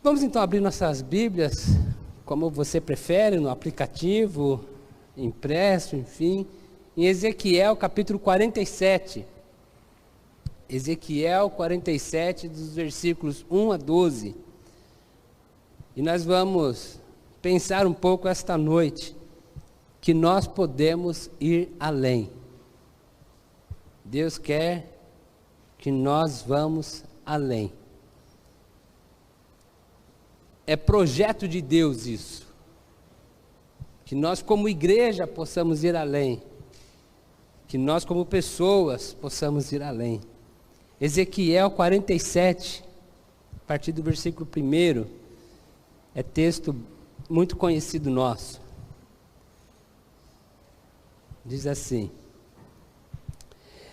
Vamos então abrir nossas Bíblias, como você prefere, no aplicativo, impresso, enfim, em Ezequiel capítulo 47. Ezequiel 47, dos versículos 1 a 12. E nós vamos pensar um pouco esta noite, que nós podemos ir além. Deus quer que nós vamos além. É projeto de Deus isso. Que nós como igreja possamos ir além. Que nós como pessoas possamos ir além. Ezequiel 47, a partir do versículo 1, é texto muito conhecido nosso. Diz assim: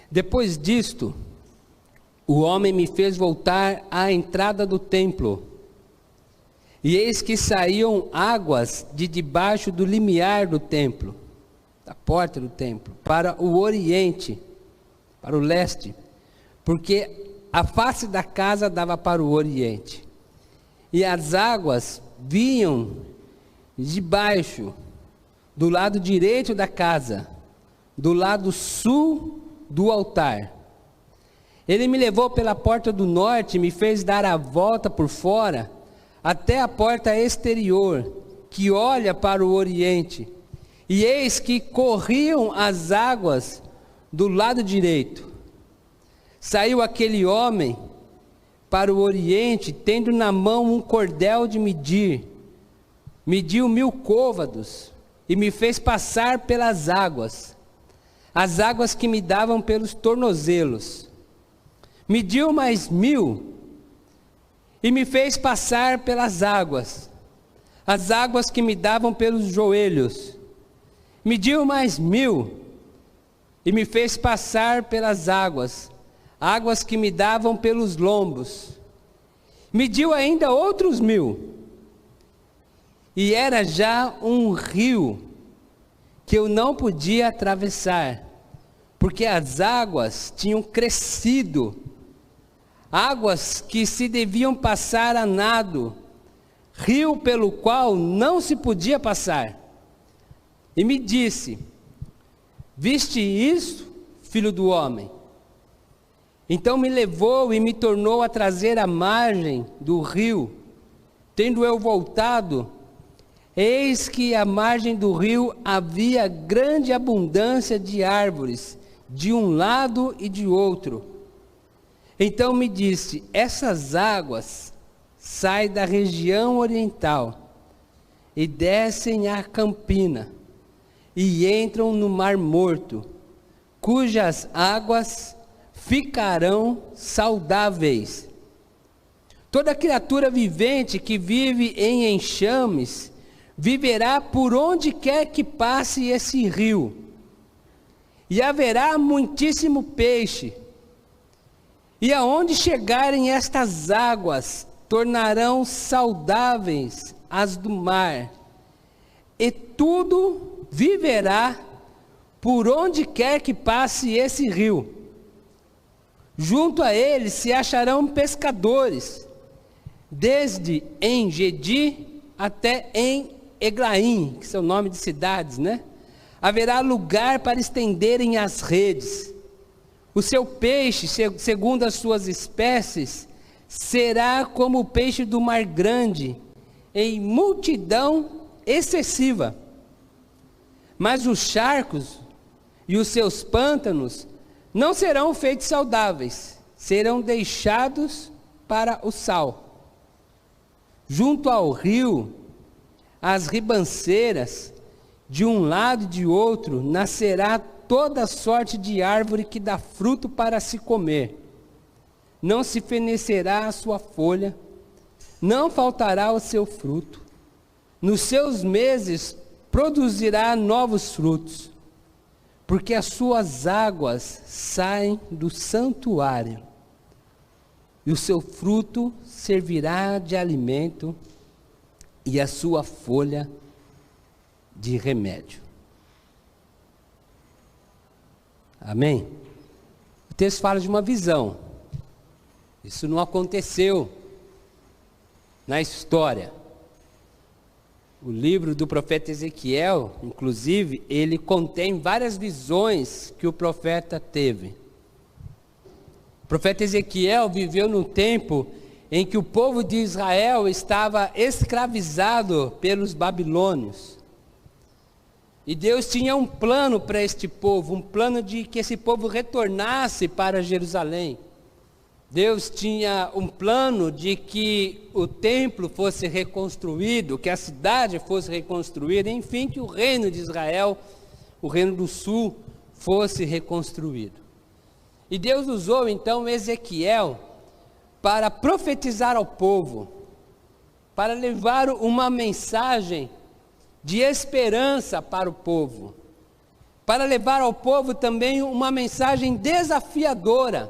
Depois disto, o homem me fez voltar à entrada do templo, e eis que saíam águas de debaixo do limiar do templo, da porta do templo, para o oriente, para o leste, porque a face da casa dava para o oriente. E as águas vinham de baixo, do lado direito da casa, do lado sul do altar. Ele me levou pela porta do norte e me fez dar a volta por fora, até a porta exterior, que olha para o oriente. E eis que corriam as águas do lado direito. Saiu aquele homem para o oriente, tendo na mão um cordel de medir. Mediu 1000 côvados, e me fez passar pelas águas, as águas que me davam pelos tornozelos. Mediu mais 1000, e me fez passar pelas águas, as águas que me davam pelos joelhos. Mediu mais 1000, e me fez passar pelas águas, águas que me davam pelos lombos. Mediu ainda outros 1000, e era já um rio que eu não podia atravessar, porque as águas tinham crescido, águas que se deviam passar a nado, rio pelo qual não se podia passar. E me disse: Viste isso, filho do homem? Então me levou e me tornou a trazer à margem do rio. Tendo eu voltado, eis que à margem do rio havia grande abundância de árvores, de um lado e de outro. Então me disse: essas águas saem da região oriental e descem à campina e entram no Mar Morto, cujas águas ficarão saudáveis. Toda criatura vivente que vive em enxames viverá por onde quer que passe esse rio, e haverá muitíssimo peixe. E aonde chegarem estas águas, tornarão saudáveis as do mar, e tudo viverá por onde quer que passe esse rio. Junto a ele se acharão pescadores, desde em Gedi até em Eglaim, que são nome de cidades, né? Haverá lugar para estenderem as redes. O seu peixe, segundo as suas espécies, será como o peixe do mar grande, em multidão excessiva. Mas os charcos e os seus pântanos não serão feitos saudáveis, serão deixados para o sal. Junto ao rio, as ribanceiras, de um lado e de outro, nascerá toda sorte de árvore que dá fruto para se comer. Não se fenecerá a sua folha, não faltará o seu fruto. Nos seus meses produzirá novos frutos, porque as suas águas saem do santuário, e o seu fruto servirá de alimento, e a sua folha de remédio. Amém? O texto fala de uma visão. Isso não aconteceu na história. O livro do profeta Ezequiel, inclusive, ele contém várias visões que o profeta teve. O profeta Ezequiel viveu num tempo em que o povo de Israel estava escravizado pelos babilônios. E Deus tinha um plano para este povo, um plano de que esse povo retornasse para Jerusalém. Deus tinha um plano de que o templo fosse reconstruído, que a cidade fosse reconstruída, enfim, que o reino de Israel, o reino do sul, fosse reconstruído. E Deus usou então Ezequiel para profetizar ao povo, para levar uma mensagem de esperança para o povo, para levar ao povo também uma mensagem desafiadora,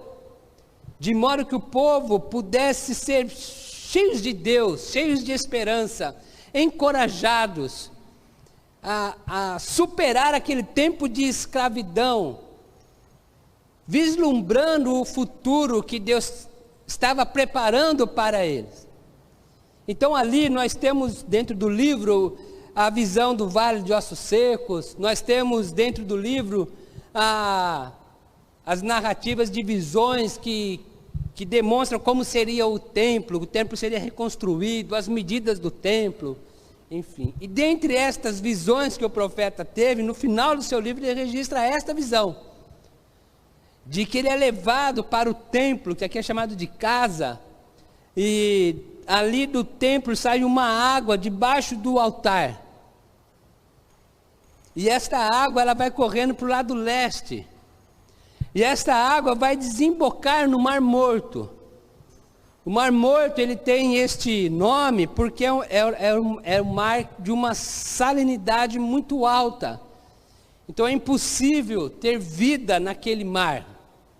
de modo que o povo pudesse ser cheios de Deus, cheios de esperança, encorajados a superar aquele tempo de escravidão, vislumbrando o futuro que Deus estava preparando para eles. Então ali nós temos dentro do livro a visão do Vale de Ossos Secos, nós temos dentro do livro as narrativas de visões que demonstram como seria o templo seria reconstruído, as medidas do templo, enfim. E dentre estas visões que o profeta teve, no final do seu livro ele registra esta visão, de que ele é levado para o templo, que aqui é chamado de casa, e ali do templo sai uma água debaixo do altar. E esta água ela vai correndo para o lado leste. E esta água vai desembocar no Mar Morto. O Mar Morto ele tem este nome porque é um mar de uma salinidade muito alta. Então é impossível ter vida naquele mar.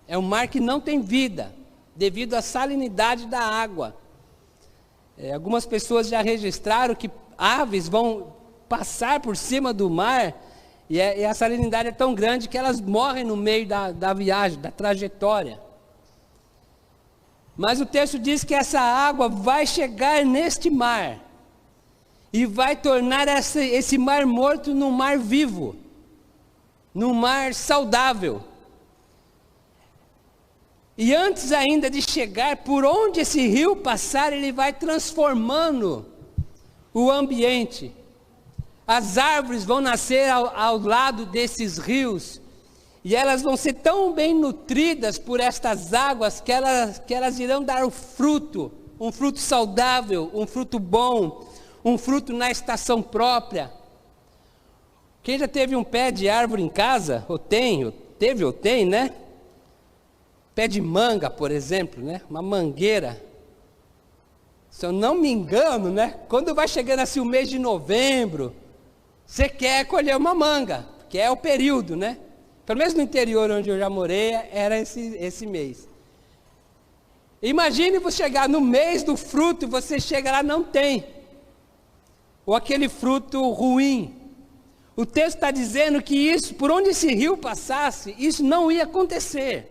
É um mar que não tem vida, devido à salinidade da água. Algumas pessoas já registraram que aves vão passar por cima do mar e a salinidade é tão grande que elas morrem no meio da viagem, da trajetória. Mas o texto diz que essa água vai chegar neste mar e vai tornar esse mar morto num mar vivo, num mar saudável. E antes ainda de chegar, por onde esse rio passar, ele vai transformando o ambiente. As árvores vão nascer ao lado desses rios, e elas vão ser tão bem nutridas por estas águas, que elas irão dar um fruto saudável, um fruto bom, um fruto na estação própria. Quem já teve um pé de árvore em casa, ou tem, né? Pé de manga, por exemplo, né? Uma mangueira. Se eu não me engano, né? Quando vai chegando assim o mês de novembro, você quer colher uma manga, que é o período, né? Pelo menos no interior onde eu já morei, era esse mês. Imagine você chegar no mês do fruto, você chega lá, não tem. Ou aquele fruto ruim. O texto está dizendo que isso, por onde esse rio passasse, isso não ia acontecer.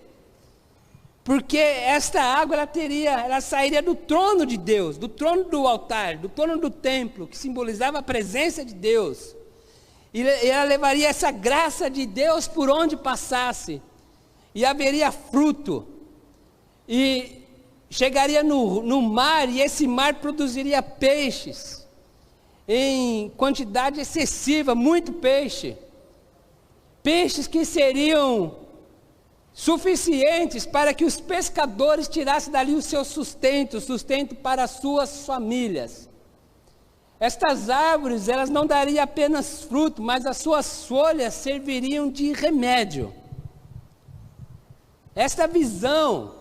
Porque esta água ela sairia do trono de Deus, do trono do altar, do trono do templo, que simbolizava a presença de Deus. E ela levaria essa graça de Deus por onde passasse. E haveria fruto. E chegaria no mar, e esse mar produziria peixes. Em quantidade excessiva, muito peixe. Peixes que seriam suficientes para que os pescadores tirassem dali o seu sustento para as suas famílias. Estas árvores, elas não dariam apenas fruto, mas as suas folhas serviriam de remédio. Esta visão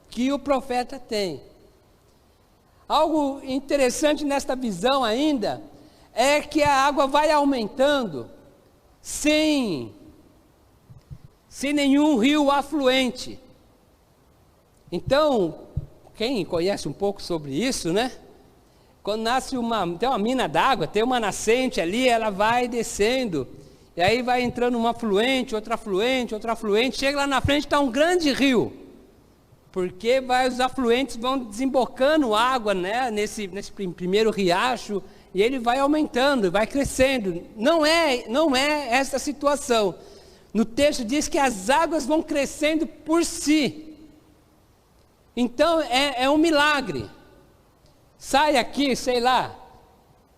que o profeta tem. Algo interessante nesta visão ainda, é que a água vai aumentando, sem nenhum rio afluente. Então, quem conhece um pouco sobre isso, né? Quando tem uma mina d'água, tem uma nascente ali, ela vai descendo, e aí vai entrando um afluente, outro afluente, chega lá na frente, está um grande rio. porque os afluentes vão desembocando água, né, nesse primeiro riacho, e ele vai aumentando, vai crescendo. Não é essa situação. No texto diz que as águas vão crescendo por si. Então é um milagre. Sai aqui, sei lá,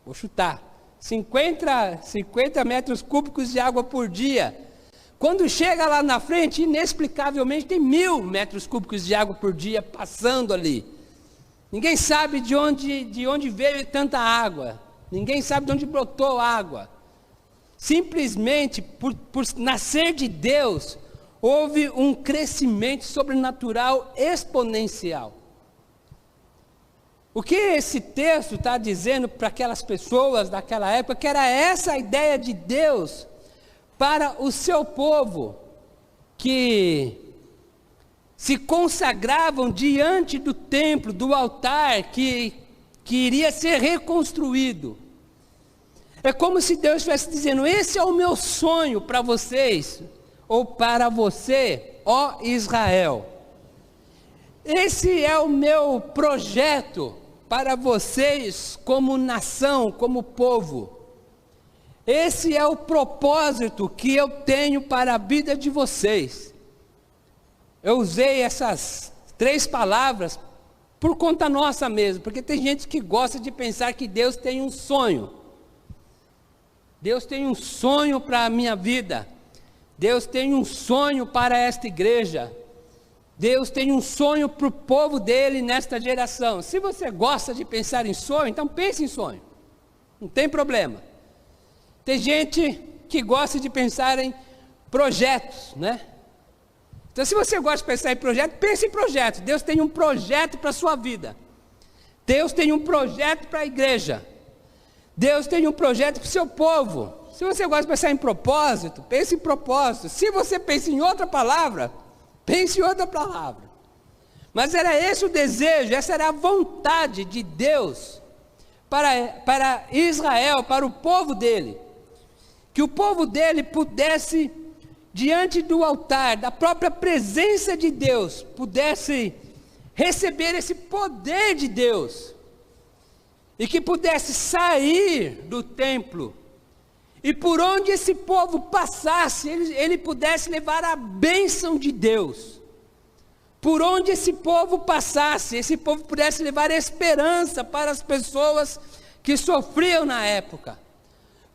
vou chutar, 50 metros cúbicos de água por dia. Quando chega lá na frente, inexplicavelmente tem 1000 metros cúbicos de água por dia passando ali. Ninguém sabe de onde veio tanta água. Ninguém sabe de onde brotou água. Simplesmente por nascer de Deus, houve um crescimento sobrenatural exponencial. O que esse texto está dizendo para aquelas pessoas daquela época, que era essa a ideia de Deus para o seu povo, que se consagravam diante do templo, do altar, que iria ser reconstruído. É como se Deus estivesse dizendo: esse é o meu sonho para vocês, ou para você, ó Israel. Esse é o meu projeto para vocês como nação, como povo. Esse é o propósito que eu tenho para a vida de vocês. Eu usei essas 3 palavras por conta nossa mesmo, porque tem gente que gosta de pensar que Deus tem um sonho. Deus tem um sonho para a minha vida. Deus tem um sonho para esta igreja. Deus tem um sonho para o povo dele nesta geração. Se você gosta de pensar em sonho, então pense em sonho. Não tem problema. Tem gente que gosta de pensar em projetos, né? Então, se você gosta de pensar em projeto, pense em projeto. Deus tem um projeto para a sua vida. Deus tem um projeto para a igreja. Deus tem um projeto para o seu povo. Se você gosta de pensar em propósito, pense em propósito. Se você pensa em outra palavra, pense em outra palavra. Mas era esse o desejo, essa era a vontade de Deus para Israel, para o povo dele. Que o povo dele pudesse, diante do altar, da própria presença de Deus, pudesse receber esse poder de Deus, e que pudesse sair do templo, e por onde esse povo passasse, ele pudesse levar a bênção de Deus. Por onde esse povo passasse, esse povo pudesse levar esperança para as pessoas que sofriam na época.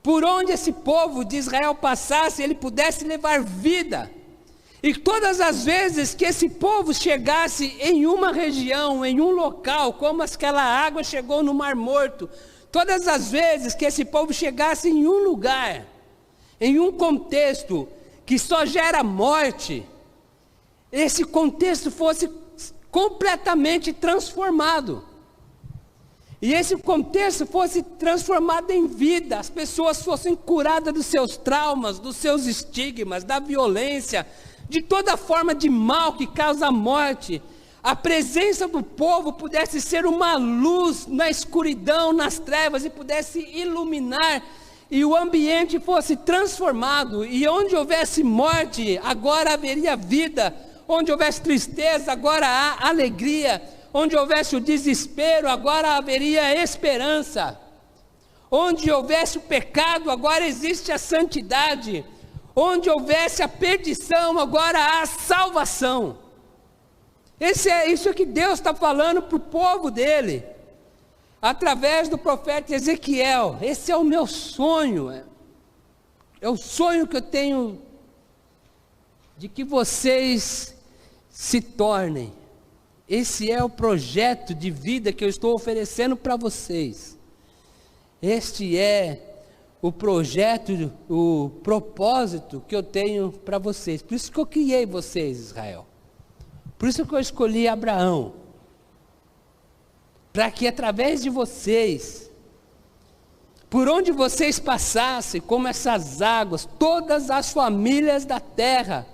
Por onde esse povo de Israel passasse, ele pudesse levar vida. E todas as vezes que esse povo chegasse em uma região, em um local, como aquela água chegou no Mar Morto, todas as vezes que esse povo chegasse em um lugar, em um contexto que só gera morte, esse contexto fosse completamente transformado. E esse contexto fosse transformado em vida, as pessoas fossem curadas dos seus traumas, dos seus estigmas, da violência, de toda forma de mal que causa a morte. A presença do povo pudesse ser uma luz na escuridão, nas trevas, e pudesse iluminar, e o ambiente fosse transformado, e onde houvesse morte, agora haveria vida, onde houvesse tristeza, agora há alegria, onde houvesse o desespero, agora haveria esperança. Onde houvesse o pecado, agora existe a santidade. Onde houvesse a perdição, agora há a salvação. Isso é que Deus está falando para o povo dele, através do profeta Ezequiel. Esse é o meu sonho. É o sonho que eu tenho de que vocês se tornem. Esse é o projeto de vida que eu estou oferecendo para vocês. Este é o projeto, o propósito que eu tenho para vocês. Por isso que eu criei vocês, Israel. Por isso que eu escolhi Abraão. Para que através de vocês, por onde vocês passassem, como essas águas, todas as famílias da terra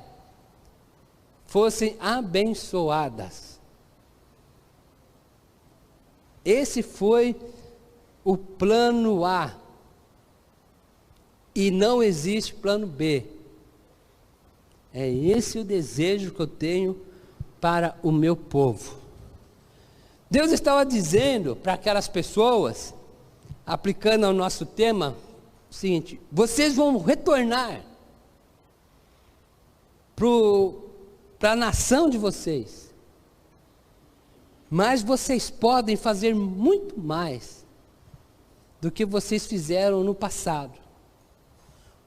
fossem abençoadas. Esse foi o plano A. E não existe plano B. É esse o desejo que eu tenho para o meu povo. Deus estava dizendo para aquelas pessoas, aplicando ao nosso tema, o seguinte: vocês vão retornar para a nação de vocês, mas vocês podem fazer muito mais do que vocês fizeram no passado.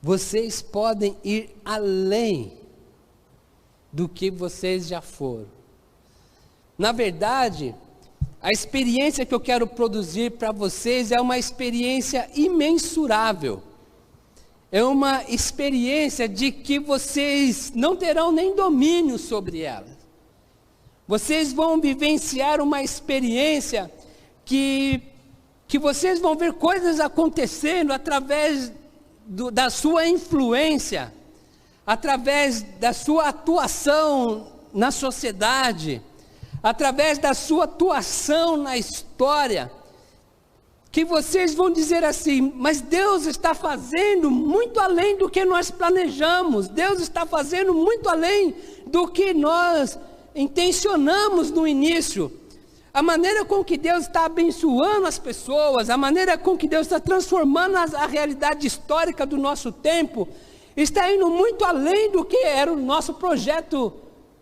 Vocês podem ir além do que vocês já foram. Na verdade, a experiência que eu quero produzir para vocês é uma experiência imensurável. É uma experiência de que vocês não terão nem domínio sobre ela. Vocês vão vivenciar uma experiência que vocês vão ver coisas acontecendo através da sua influência, através da sua atuação na sociedade, através da sua atuação na história, que vocês vão dizer assim: mas Deus está fazendo muito além do que nós planejamos, Deus está fazendo muito além do que nós intencionamos no início. A maneira com que Deus está abençoando as pessoas, a maneira com que Deus está transformando a realidade histórica do nosso tempo, está indo muito além do que era o nosso projeto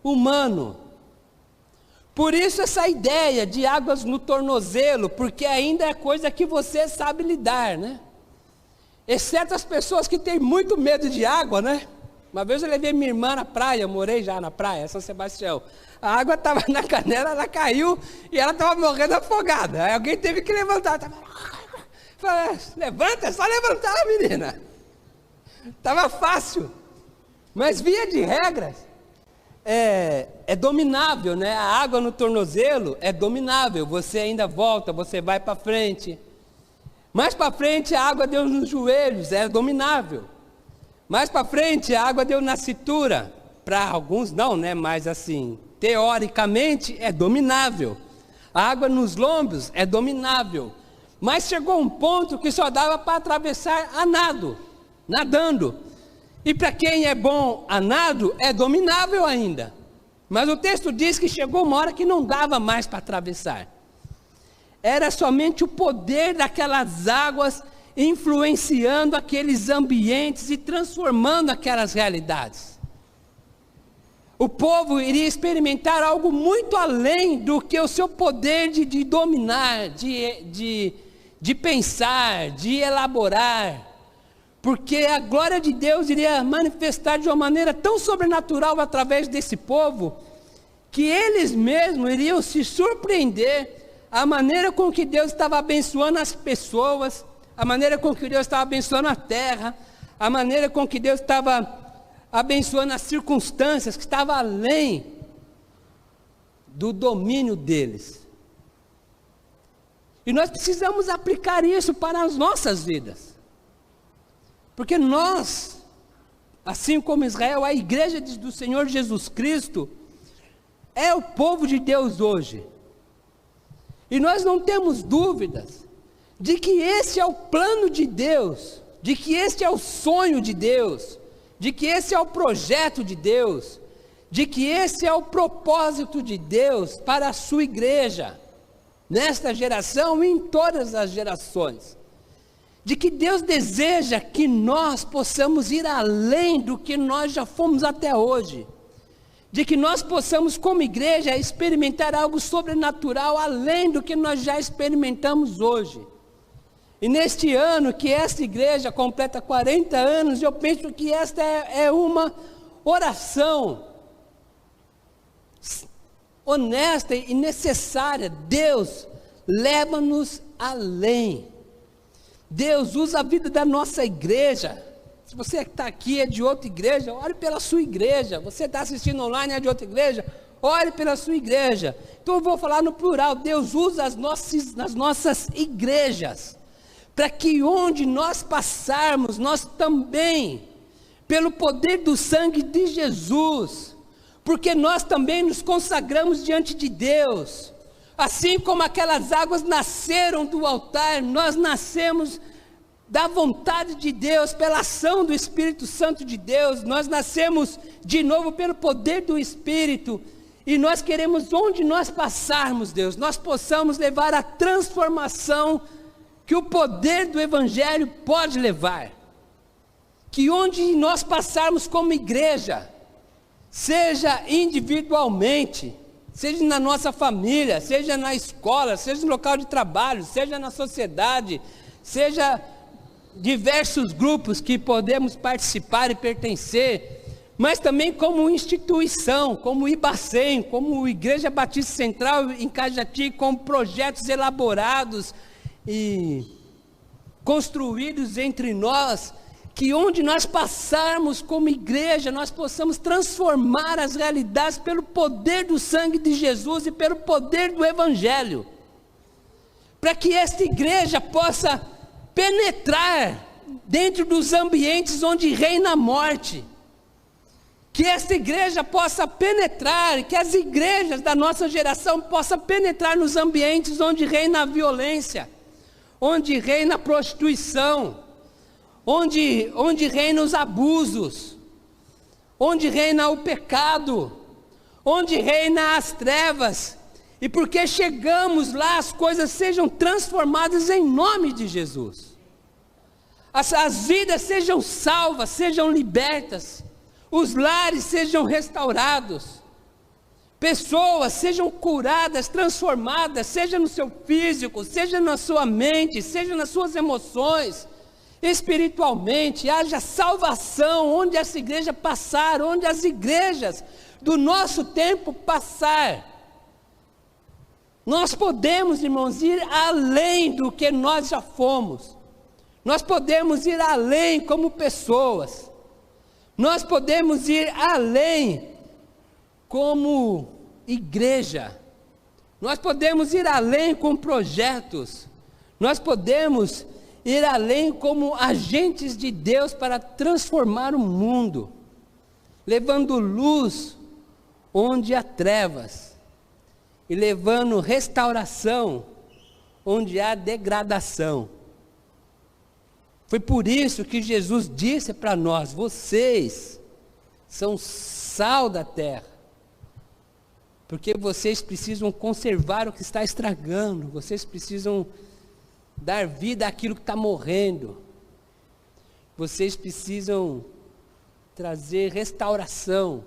humano. Por isso essa ideia de águas no tornozelo, porque ainda é coisa que você sabe lidar, né? Exceto as pessoas que têm muito medo de água, né? Uma vez eu levei minha irmã na praia, eu morei já na praia, São Sebastião. A água estava na canela, ela caiu e ela estava morrendo afogada. Aí alguém teve que levantar. Falei: levanta, é só levantar, menina. Estava fácil. Mas via de regras, é dominável, né? A água no tornozelo é dominável. Você ainda volta, você vai para frente. Mais para frente a água deu nos joelhos, é dominável. Mais para frente a água deu na cintura. Para alguns não, né? Mas assim, teoricamente é dominável. A água nos lombos é dominável. Mas chegou um ponto que só dava para atravessar a nado, nadando. E para quem é bom a nado, é dominável ainda. Mas o texto diz que chegou uma hora que não dava mais para atravessar. Era somente o poder daquelas águas influenciando aqueles ambientes e transformando aquelas realidades. O povo iria experimentar algo muito além do que o seu poder de dominar, de pensar, de elaborar. Porque a glória de Deus iria manifestar de uma maneira tão sobrenatural através desse povo, que eles mesmos iriam se surpreender a maneira com que Deus estava abençoando as pessoas, a maneira com que Deus estava abençoando a terra, a maneira com que Deus estava abençoando as circunstâncias, que estava além do domínio deles. E nós precisamos aplicar isso para as nossas vidas. Porque nós, assim como Israel, a igreja do Senhor Jesus Cristo, é o povo de Deus hoje. E nós não temos dúvidas de que esse é o plano de Deus, de que esse é o sonho de Deus, de que esse é o projeto de Deus, de que esse é o propósito de Deus para a sua igreja, nesta geração e em todas as gerações. De que Deus deseja que nós possamos ir além do que nós já fomos até hoje. De que nós possamos, como igreja, experimentar algo sobrenatural além do que nós já experimentamos hoje. E neste ano que esta igreja completa 40 anos, eu penso que esta é uma oração honesta e necessária. Deus, leva-nos além. Deus, usa a vida da nossa igreja. Se você está aqui é de outra igreja, ore pela sua igreja. Você está assistindo online é de outra igreja, ore pela sua igreja. Então eu vou falar no plural. Deus usa as nossas igrejas, para que onde nós passarmos, nós também, pelo poder do sangue de Jesus, porque nós também nos consagramos diante de Deus, assim como aquelas águas nasceram do altar, nós nascemos da vontade de Deus, pela ação do Espírito Santo de Deus, nós nascemos de novo pelo poder do Espírito, E nós queremos, onde nós passarmos, Deus, nós possamos levar a transformação que o poder do Evangelho pode levar. Que onde nós passarmos como igreja, seja individualmente, seja na nossa família, seja na escola, seja no local de trabalho, seja na sociedade, seja diversos grupos que podemos participar e pertencer, mas também como instituição, como IBACEM, como Igreja Batista Central em Cajati, com projetos elaborados e construídos entre nós, que onde nós passarmos como igreja, nós possamos transformar as realidades pelo poder do sangue de Jesus e pelo poder do Evangelho, para que esta igreja possa penetrar dentro dos ambientes onde reina a morte, que esta igreja possa penetrar, que as igrejas da nossa geração possam penetrar nos ambientes onde reina a violência, onde reina a prostituição, onde reinam os abusos, onde reina o pecado, onde reina as trevas, e porque chegamos lá, as coisas sejam transformadas em nome de Jesus, as vidas sejam salvas, sejam libertas, os lares sejam restaurados, pessoas sejam curadas, transformadas, seja no seu físico, seja na sua mente, seja nas suas emoções, espiritualmente, haja salvação onde essa igreja passar, onde as igrejas do nosso tempo passar. Nós podemos, irmãos, ir além do que nós já fomos, nós podemos ir além como pessoas, nós podemos ir além como igreja, nós podemos ir além com projetos, nós podemos ir além como agentes de Deus para transformar o mundo, levando luz onde há trevas, e levando restauração onde há degradação. Foi por isso que Jesus disse para nós: vocês são sal da terra, porque vocês precisam conservar o que está estragando, vocês precisam dar vida àquilo que está morrendo, vocês precisam trazer restauração.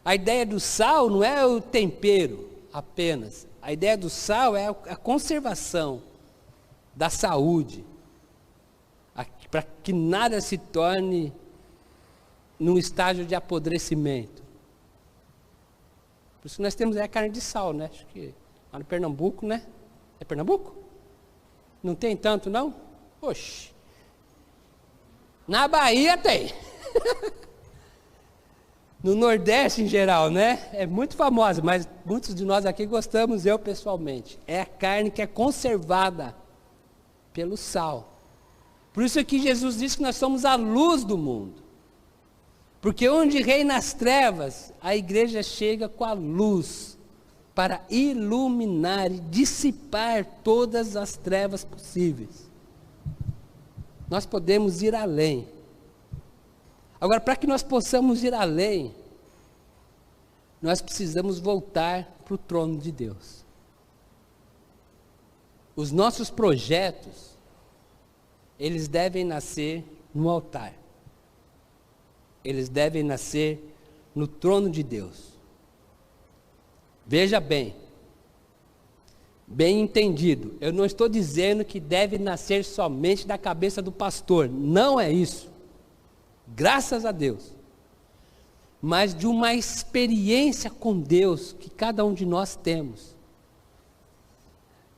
A ideia do sal não é o tempero apenas, a ideia do sal é a conservação da saúde, para que nada se torne num estágio de apodrecimento. Por isso nós temos a carne de sal, né? Acho que lá no Pernambuco, né? É Pernambuco? Não tem tanto, não? Oxe. Na Bahia tem. No Nordeste em geral, né? É muito famosa, mas muitos de nós aqui gostamos, eu pessoalmente. É a carne que é conservada pelo sal. Por isso é que Jesus disse que nós somos a luz do mundo. Porque onde reina as trevas, a igreja chega com a luz para iluminar e dissipar todas as trevas possíveis. Nós podemos ir além. Agora, para que nós possamos ir além, nós precisamos voltar para o trono de Deus. Os nossos projetos, eles devem nascer no altar. Eles devem nascer no trono de Deus. Veja bem, bem entendido, eu não estou dizendo que deve nascer somente da cabeça do pastor, não é isso, graças a Deus, mas de uma experiência com Deus que cada um de nós temos.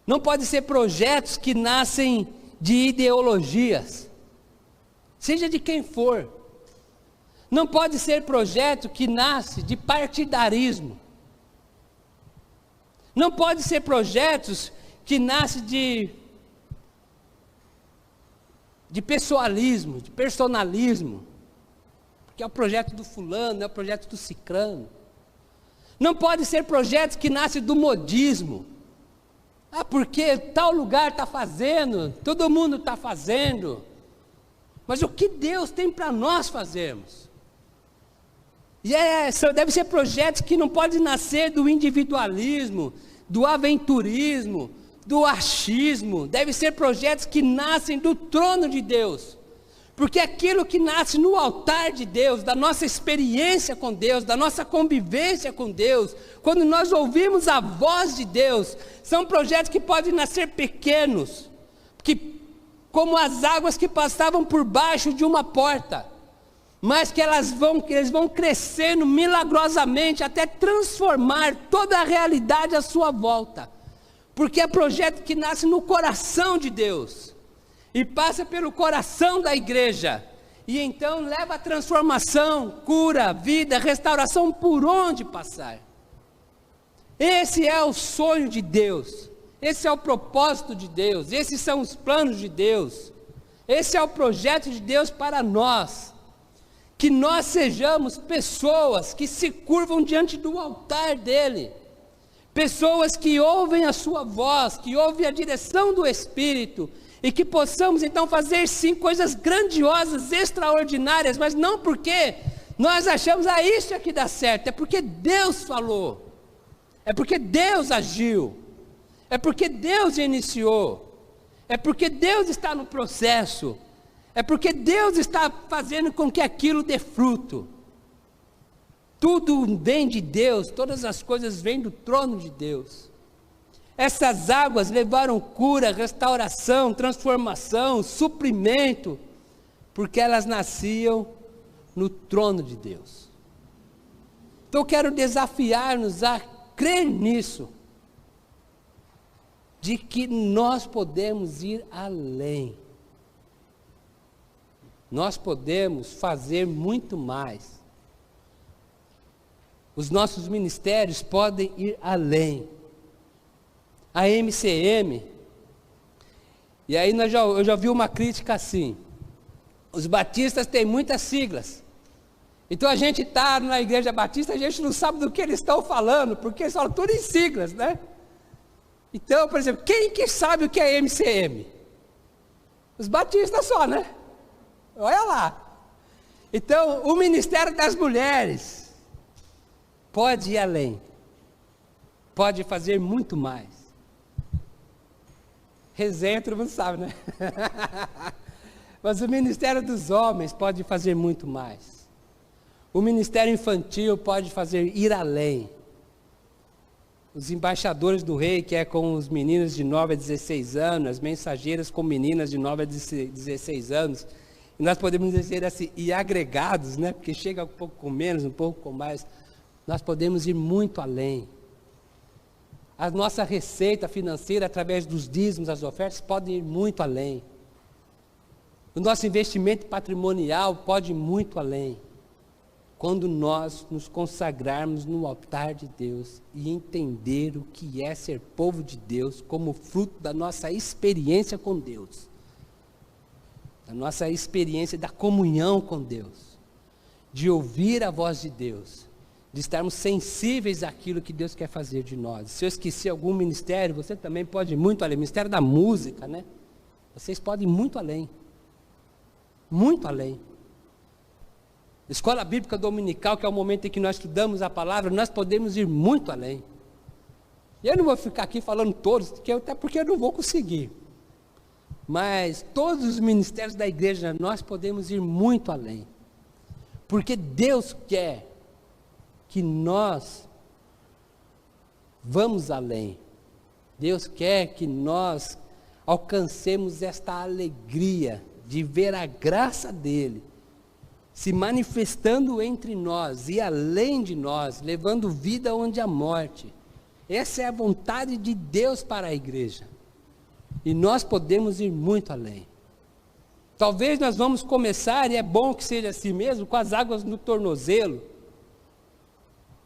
Não pode ser projetos que nascem de ideologias, seja de quem for. Não pode ser projeto que nasce de partidarismo. Não pode ser projetos que nascem de pessoalismo, de personalismo. Porque é o projeto do fulano, é o projeto do cicrano. Não pode ser projetos que nascem do modismo. Ah, porque tal lugar está fazendo, todo mundo está fazendo. Mas o que Deus tem para nós fazermos? E deve ser projetos que não podem nascer do individualismo, do aventurismo, do achismo. Deve ser projetos que nascem do trono de Deus. Porque aquilo que nasce no altar de Deus, da nossa experiência com Deus, da nossa convivência com Deus, quando nós ouvimos a voz de Deus, são projetos que podem nascer pequenos, como as águas que passavam por baixo de uma porta, mas que eles vão crescendo milagrosamente até transformar toda a realidade à sua volta. Porque é projeto que nasce no coração de Deus. E passa pelo coração da igreja, e então leva a transformação, cura, vida, restauração por onde passar. Esse é o sonho de Deus, esse é o propósito de Deus, esses são os planos de Deus, esse é o projeto de Deus para nós, que nós sejamos pessoas que se curvam diante do altar dEle, pessoas que ouvem a sua voz, que ouvem a direção do Espírito, e que possamos então fazer sim coisas grandiosas, extraordinárias, mas não porque nós achamos, isso aqui dá certo, é porque Deus falou, é porque Deus agiu, é porque Deus iniciou, é porque Deus está no processo, é porque Deus está fazendo com que aquilo dê fruto. Tudo vem de Deus, todas as coisas vêm do trono de Deus. Essas águas levaram cura, restauração, transformação, suprimento, porque elas nasciam no trono de Deus. Então eu quero desafiar-nos a crer nisso, de que nós podemos ir além. Nós podemos fazer muito mais. Os nossos ministérios podem ir além. A MCM, e aí eu já vi uma crítica assim, os batistas têm muitas siglas, então a gente está na igreja batista, a gente não sabe do que eles estão falando, porque eles falam tudo em siglas, né? Então, por exemplo, quem que sabe o que é MCM? Os batistas só, né? Olha lá. Então, o Ministério das Mulheres pode ir além, pode fazer muito mais. Resenha, todo mundo sabe, né? Mas o Ministério dos Homens pode fazer muito mais. O Ministério Infantil pode ir além. Os embaixadores do rei, que é com os meninos de 9 a 16 anos, as mensageiras com meninas de 9 a 16 anos, e nós podemos dizer assim, e agregados, né? Porque chega um pouco com menos, um pouco com mais, nós podemos ir muito além. A nossa receita financeira, através dos dízimos, as ofertas, pode ir muito além. O nosso investimento patrimonial pode ir muito além. Quando nós nos consagrarmos no altar de Deus e entender o que é ser povo de Deus como fruto da nossa experiência com Deus. Da nossa experiência da comunhão com Deus. De ouvir a voz de Deus. De estarmos sensíveis àquilo que Deus quer fazer de nós. Se eu esqueci algum ministério, você também pode ir muito além. Ministério da música, né? Vocês podem ir muito além. Muito além. Escola Bíblica Dominical, que é o momento em que nós estudamos a palavra, nós podemos ir muito além. E eu não vou ficar aqui falando todos, até porque eu não vou conseguir. Mas todos os ministérios da igreja, nós podemos ir muito além. Porque Deus quer que nós vamos além. Deus quer que nós alcancemos esta alegria de ver a graça dEle se manifestando entre nós e além de nós, levando vida onde há morte. Essa é a vontade de Deus para a igreja. E nós podemos ir muito além. Talvez nós vamos começar, e é bom que seja assim mesmo, com as águas no tornozelo.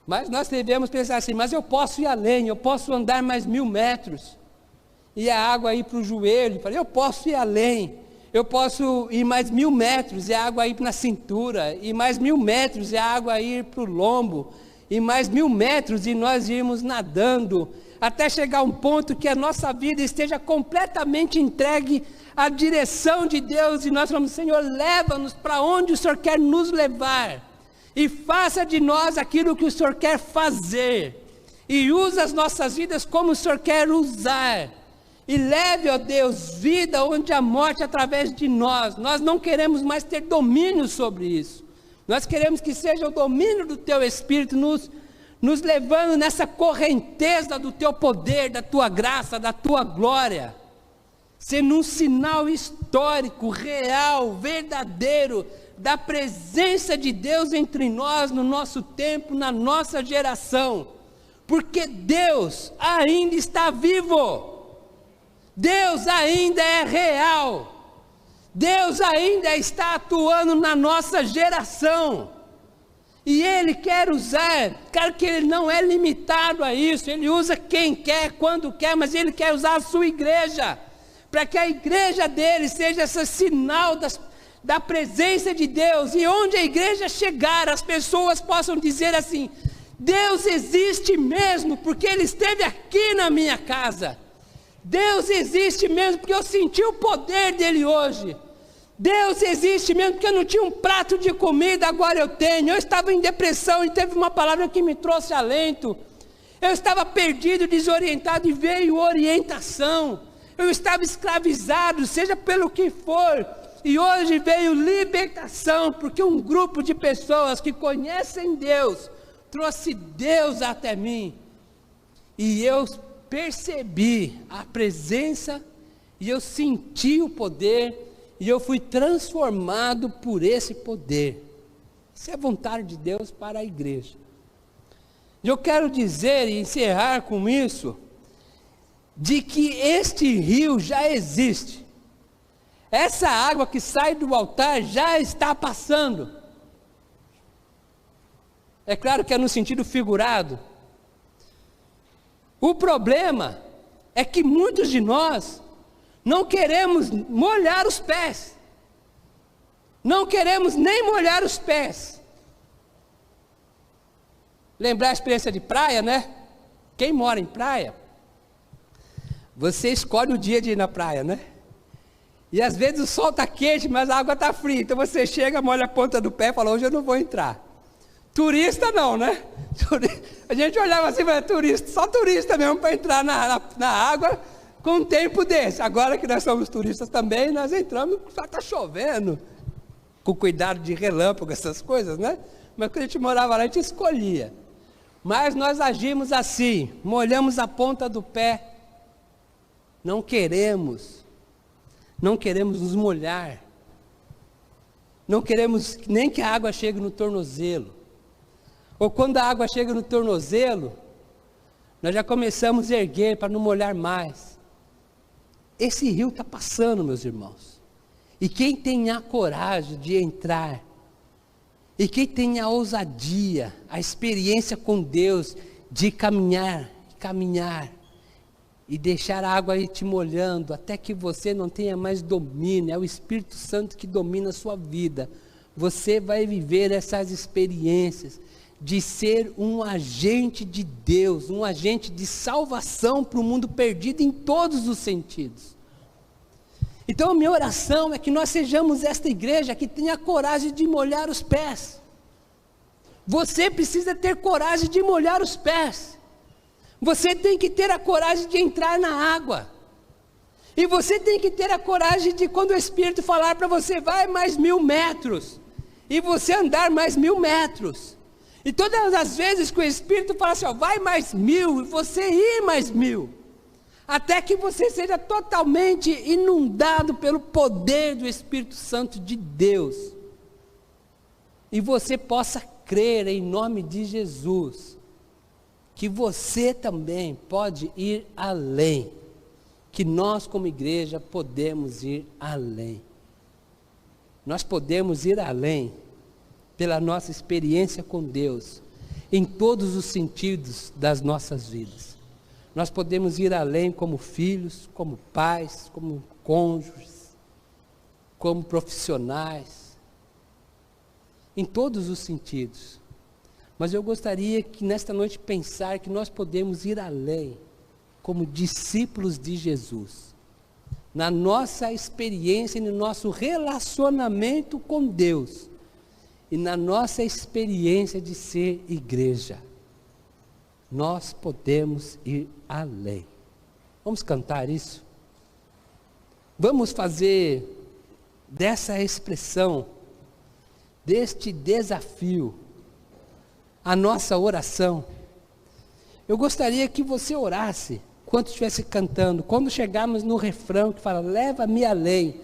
Mas nós devemos pensar assim, mas eu posso ir além, eu posso andar mais 1000 metros, e a água ir para o joelho, eu posso ir além, eu posso ir mais 1000 metros, e a água ir na cintura, e mais 1000 metros, e a água ir para o lombo, e mais 1000 metros, e nós irmos nadando, até chegar a um ponto que a nossa vida esteja completamente entregue à direção de Deus, e nós falamos, Senhor, leva-nos para onde o Senhor quer nos levar. e faça de nós aquilo que o Senhor quer fazer, e use as nossas vidas como o Senhor quer usar, e leve, ó Deus, vida onde a morte através de nós. Nós não queremos mais ter domínio sobre isso, nós queremos que seja o domínio do Teu Espírito nos levando nessa correnteza do Teu poder, da Tua graça, da Tua glória, sendo um sinal histórico, real, verdadeiro, da presença de Deus entre nós, no nosso tempo, na nossa geração, porque Deus ainda está vivo, Deus ainda é real, Deus ainda está atuando na nossa geração, e Ele quer usar, claro que Ele não é limitado a isso, Ele usa quem quer, quando quer, mas Ele quer usar a sua igreja, para que a igreja dele seja esse sinal da presença de Deus, e onde a igreja chegar, as pessoas possam dizer assim: Deus existe mesmo, porque Ele esteve aqui na minha casa, Deus existe mesmo, porque eu senti o poder dEle hoje, Deus existe mesmo, porque eu não tinha um prato de comida, agora eu tenho, eu estava em depressão e teve uma palavra que me trouxe alento, eu estava perdido, desorientado e veio orientação, eu estava escravizado, seja pelo que for, e hoje veio libertação, porque um grupo de pessoas que conhecem Deus, trouxe Deus até mim, e eu percebi a presença, e eu senti o poder, e eu fui transformado por esse poder. Isso é vontade de Deus para a igreja. Eu quero dizer e encerrar com isso, de que este rio já existe, essa água que sai do altar já está passando, é claro que é no sentido figurado. O problema é que muitos de nós não queremos molhar os pés, não queremos nem molhar os pés. Lembrar a experiência de praia, né? Quem mora em praia, você escolhe o dia de ir na praia, né? E às vezes o sol está quente, mas a água está fria. Então você chega, molha a ponta do pé e fala: hoje eu não vou entrar. Turista não, né? A gente olhava assim, mas turista, só turista mesmo para entrar na água com um tempo desse. Agora que nós somos turistas também, nós entramos, só está chovendo, com cuidado de relâmpago, essas coisas, né? Mas quando a gente morava lá, a gente escolhia. Mas nós agimos assim, molhamos a ponta do pé. Não queremos nos molhar, não queremos nem que a água chegue no tornozelo, ou quando a água chega no tornozelo, nós já começamos a erguer para não molhar mais. Esse rio está passando, meus irmãos, e quem tem a coragem de entrar, e quem tem a ousadia, a experiência com Deus, de caminhar, e deixar a água ir te molhando, até que você não tenha mais domínio, é o Espírito Santo que domina a sua vida, você vai viver essas experiências, de ser um agente de Deus, um agente de salvação para o mundo perdido em todos os sentidos. Então a minha oração é que nós sejamos esta igreja que tenha coragem de molhar os pés. Você precisa ter coragem de molhar os pés. Você tem que ter a coragem de entrar na água. E você tem que ter a coragem de, quando o Espírito falar para você, vai mais 1000 metros, e você andar mais 1000 metros. E todas as vezes que o Espírito fala assim, ó, vai mais 1000, e você ir mais 1000, até que você seja totalmente inundado pelo poder do Espírito Santo de Deus, e você possa crer em nome de Jesus, que você também pode ir além, que nós como igreja podemos ir além. Nós podemos ir além, pela nossa experiência com Deus, em todos os sentidos das nossas vidas. Nós podemos ir além como filhos, como pais, como cônjuges, como profissionais, em todos os sentidos. Mas eu gostaria que nesta noite pensar que nós podemos ir além, como discípulos de Jesus, na nossa experiência e no nosso relacionamento com Deus, e na nossa experiência de ser igreja, nós podemos ir além. Vamos cantar isso? Vamos fazer dessa expressão, deste desafio, a nossa oração. Eu gostaria que você orasse, enquanto estivesse cantando, quando chegarmos no refrão que fala, leva-me além,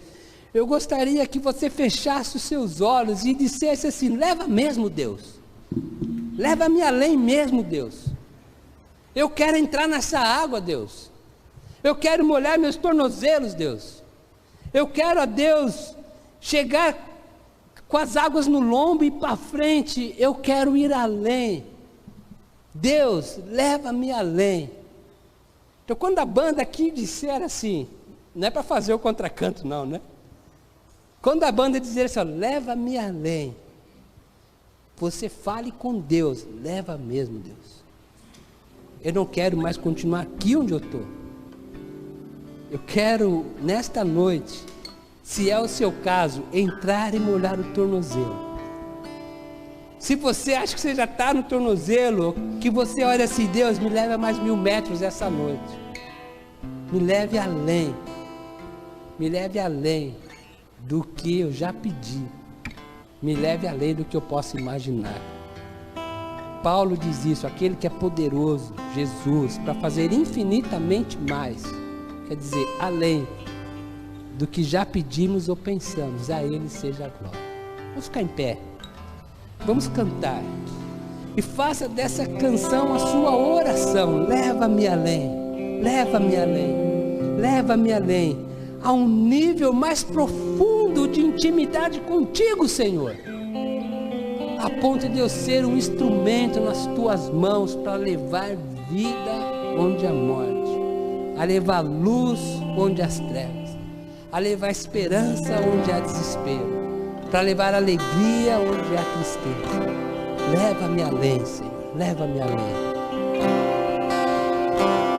eu gostaria que você fechasse os seus olhos e dissesse assim, leva mesmo, Deus, leva-me além mesmo, Deus, eu quero entrar nessa água, Deus, eu quero molhar meus tornozelos, Deus, eu quero, a Deus, chegar com as águas no lombo e para frente, eu quero ir além. Deus, leva-me além. Então, quando a banda aqui disser assim, não é para fazer o contracanto não, né? Quando a banda dizer assim, leva-me além, você fale com Deus, leva mesmo, Deus. Eu não quero mais continuar aqui onde eu estou. Eu quero, nesta noite, se é o seu caso, entrar e molhar o tornozelo. Se você acha que você já está no tornozelo, que você olha assim, Deus, me leve a mais 1000 metros essa noite. Me leve além. Me leve além do que eu já pedi. Me leve além do que eu posso imaginar. Paulo diz isso, aquele que é poderoso, Jesus, para fazer infinitamente mais. Quer dizer, além do que já pedimos ou pensamos, a Ele seja a glória. Vamos ficar em pé, vamos cantar, e faça dessa canção a sua oração, leva-me além, leva-me além, leva-me além, a um nível mais profundo de intimidade contigo, Senhor, a ponto de eu ser um instrumento nas tuas mãos, para levar vida onde há morte, a levar luz onde há trevas, a levar esperança onde há desespero, para levar alegria onde há tristeza. Leva-me além, Senhor, leva-me além.